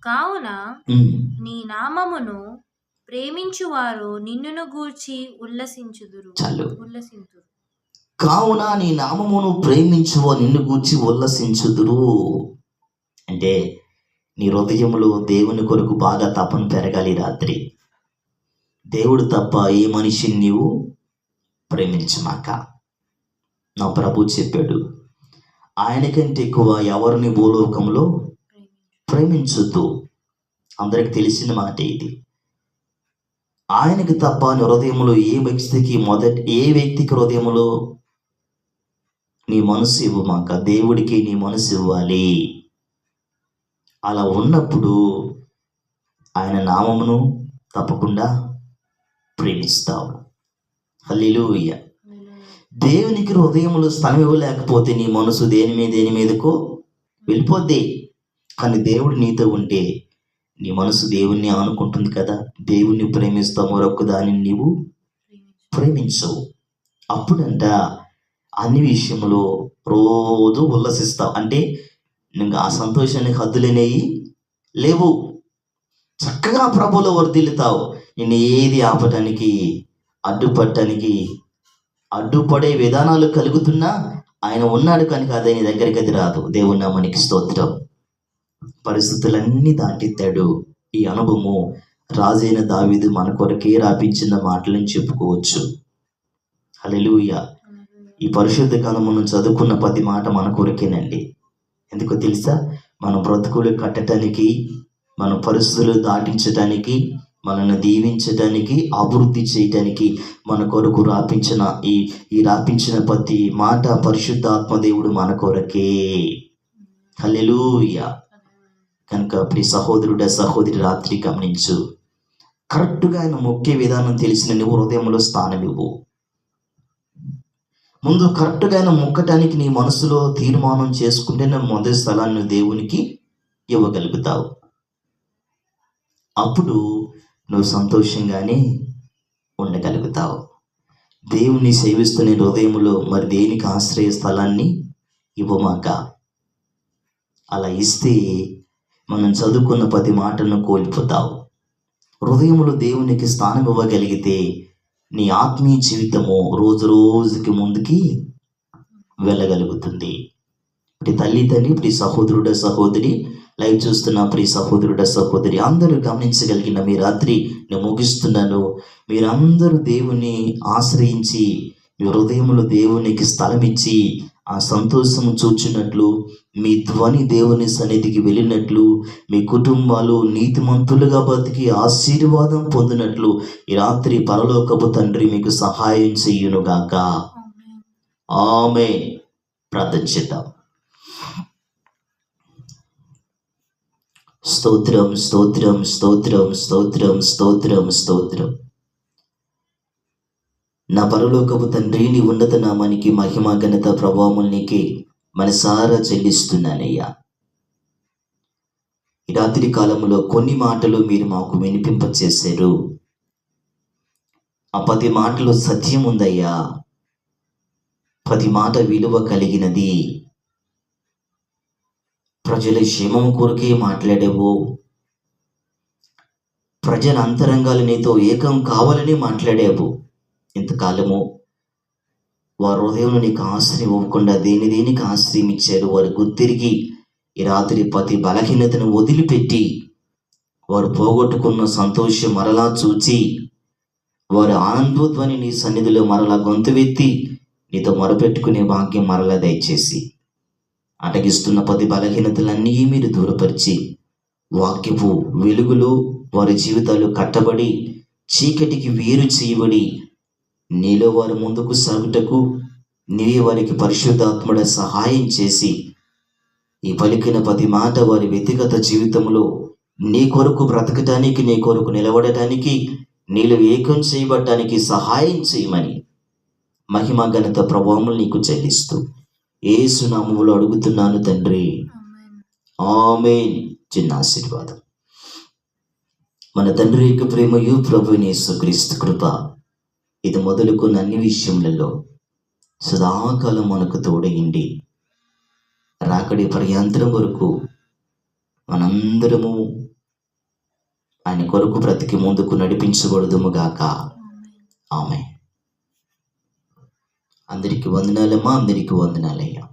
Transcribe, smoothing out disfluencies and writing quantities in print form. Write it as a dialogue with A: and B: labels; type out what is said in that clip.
A: కావున
B: ఉమ్,
A: నీ నామమును ప్రేమించువారు నిన్నును గూర్చి
B: చాలు.
A: ఉల్లసింతురు.
B: కావున నీ నామమును ప్రేమించువ నిన్ను గూర్చి ఉల్లసించుదురు. అంటే నీ హృదయములో దేవుని కొరకు బాగా తపన పెరగాలి. రాత్రి దేవుడు తప్ప ఏ మనిషిని నీవు ప్రేమించమాక. నా ప్రభు చెప్పాడు, ఆయనకంటే ఎక్కువ ఎవరిని భూలోకంలో ప్రేమించొద్దు. అందరికి తెలిసిన మాట ఇది. ఆయనకి తప్ప నీ హృదయంలో ఏ వ్యక్తికి హృదయంలో నీ మనసు ఇవ్వమాక. దేవుడికి నీ మనసు ఇవ్వాలి. అలా ఉన్నప్పుడు ఆయన నామమును తప్పకుండా ప్రేమిస్తావు. హల్లెలూయా. దేవునికి హృదయంలో స్థలం ఇవ్వలేకపోతే నీ మనసు దేని మీదకో వెళ్ళిపోద్ది. కానీ దేవుడు నీతో ఉంటే నీ మనసు దేవుణ్ణి ఆనుకుంటుంది కదా. దేవుణ్ణి ప్రేమిస్తావు, మరొక దానిని నీవు ప్రేమించవు. అప్పుడంట అన్ని విషయంలో రోజు ఉల్లసిస్తావు. అంటే నీకు ఆ సంతోషానికి హద్దులేనేవి లేవు. చక్కగా ప్రభువులో వర్ధిల్లుతావు. నిన్ను ఏది ఆపటానికి అడ్డుపడే విధానాలు కలుగుతున్నా ఆయన ఉన్నాడు కనుక అదే నీ దగ్గరికి అది రాదు. దేవుని నామానికి స్తోత్రం. పరిస్థితులన్నీ దాటిస్తాడు. ఈ అనుభవము రాజైన దావీదు మన కొరకే రాపించిన మాటలను చెప్పుకోవచ్చు. హల్లెలూయా. ఈ పరిశుద్ధ కాలం మనం చదువుకున్న ప్రతి మాట మన కొరకేనండి. ఎందుకో తెలుసా? మన బ్రతుకులు కట్టడానికి, మన పరిస్థితులు దాటించడానికి, మనల్ని దీవించడానికి, అభివృద్ధి చేయడానికి మన కొరకు రాపించిన ప్రతి మాట పరిశుద్ధ ఆత్మదేవుడు మన కొరకే. హల్లెలూయా. కనుక ప్రియ సహోదరుడ సహోదరి, రాత్రి గమనించు. కరెక్ట్గా ఆయన మొక్కే విధానం తెలిసిన నువ్వు హృదయంలో స్థానం ఇవ్వు. ముందు కరెక్ట్గా ఆయన మొక్కటానికి నీ మనసులో తీర్మానం చేసుకుంటే నువ్వు మొదటి స్థలాన్ని దేవునికి ఇవ్వగలుగుతావు. అప్పుడు నువ్వు సంతోషంగానే ఉండగలుగుతావు. దేవుని సేవిస్తున్న హృదయంలో మరి దేనికి ఆశ్రయ స్థలాన్ని ఇవ్వమాక. అలా ఇస్తే మనం చదువుకున్న ప్రతి మాటను కోల్పోతావు. హృదయంలో దేవునికి స్థానం ఇవ్వగలిగితే నీ ఆత్మీయ జీవితము రోజు రోజుకి ముందుకి వెళ్ళగలుగుతుంది. ఇప్పుడు తల్లి ఇప్పుడు సహోదరుడ సహోదరి, లైవ్ చూస్తున్న ప్రియ సహోదరుడ సహోదరి, అందరూ గమనించగలిగిన మీ రాత్రి నేను ముగిస్తున్నాను. మీరందరూ దేవుని ఆశ్రయించి మీ హృదయంలో దేవునికి స్థలం ఇచ్చి ఆ సంతోషము చూచినట్లు, మీ ధ్వని దేవుని సన్నిధికి వెళ్ళినట్లు, మీ కుటుంబాలు నీతిమంతులుగా బతికి ఆశీర్వాదం పొందినట్లు ఈ రాత్రి పరలోకపు తండ్రి మీకు సహాయం చెయ్యునుగాక. ఆమేన్. ప్రార్థన చేద్దాం. స్తోత్రం స్తోత్రం స్తోత్రం స్తోత్రం స్తోత్రం స్తోత్రం. నా పరలోకపు తండ్రి, నీ ఉన్నత నామానికి మహిమ ఘనత ప్రభావములు నీకే మనసారా చెల్లిస్తున్నానయ్యా. ఈ రాత్రి కాలంలో కొన్ని మాటలు మీరు మాకు వినిపింపచేశారు. ఆ 10 మాటలు సత్యం ఉందయ్యా. 10 మాట విలువ కలిగినది. ప్రజల క్షేమం కొరకే మాట్లాడేవు. ప్రజల అంతరంగాలు నీతో ఏకం కావాలని మాట్లాడేవు. ఇంతకాలము వారి హృదయంలో నీకు ఆశ్రయం ఇవ్వకుండా దేనికి ఆశ్రయం ఇచ్చారు. వారు గుర్తిరిగి ఈ రాత్రి ప్రతి బలహీనతను వదిలిపెట్టి వారు పోగొట్టుకున్న సంతోషం మరలా చూచి వారి ఆనందోధ్వని నీ సన్నిధిలో మరలా గొంతువెత్తి నీతో మొరపెట్టుకునే భాగ్యం మరలా దయచేసి అటగిస్తున్న ప్రతి బలహీనతలన్నీ మీరు దూరపరిచి వాక్యపు వెలుగులో వారి జీవితాలు కట్టబడి చీకటికి వేరు చేయబడి నీలో వారు ముందుకు సాగుటకు నీవే వారికి పరిశుద్ధాత్ముడ సహాయం చేసి ఈ పలికిన ప్రతి మాట వారి వ్యక్తిగత జీవితంలో నీ కొరకు బ్రతకటానికి, నీ కొరకు నిలబడటానికి, నీలో ఏకం చేయబడటానికి సహాయం చేయమని మహిమ ఘనత ప్రభావములు నీకు చెల్లిస్తూ యేసు నామములో అడుగుతున్నాను తండ్రి. ఆమేన్. చిన్న ఆశీర్వాదం. మన తండ్రి యొక్క ప్రేమయు ప్రభువైన యేసుక్రీస్తు కృప ఇది మొదలుకున్న అన్ని విషయములలో సదాకాలం మనకు తోడయిండి రాకడి పర్యంతరం వరకు మనందరము ఆయన కొరకు బ్రతికి ముందుకు నడిపించకూడదుముగాక. ఆమె. అందరికీ వందనాలమ్మా, అందరికీ వందనాలయ్యా.